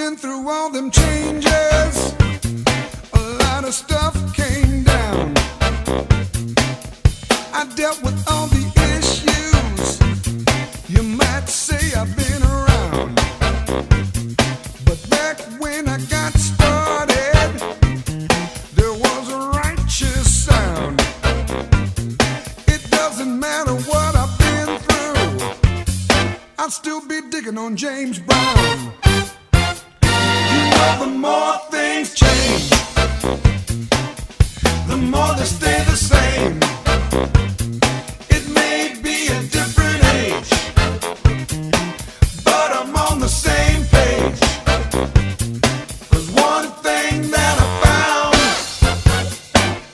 been through all them changes. A lot of stuff came down. I dealt with all the issues. You might say I've been around. But back when I got started, there was a righteous sound. It doesn't matter what I've been through, I'll still be digging on James Brown. You know, the more things change, the more they stay the same. It may be a different age, but I'm on the same page. 'Cause one thing that I found,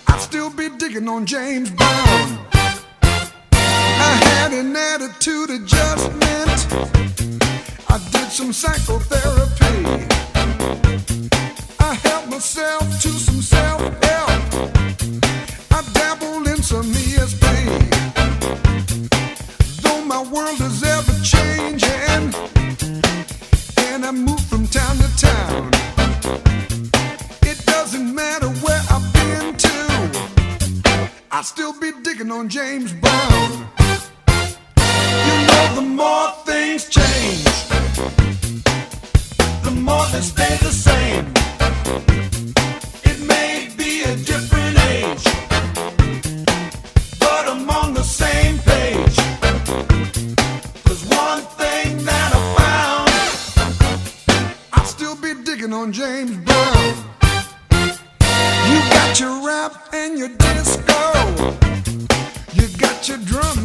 I'll still be digging on James Brown. I had an attitude adjustment. I did some psychotherapy. I helped myself to some self-help. I dabbled in some ESP. Though my world is ever changing and I move from town to town, it doesn't matter where I've been to, I'll still be digging on James Brown. You know, the more things change, the more they stay the same. It may be a different age, but I'm on the same page. 'Cause one thing that I found, I'll still be digging on James Brown. You got your rap and your disco, you got your drum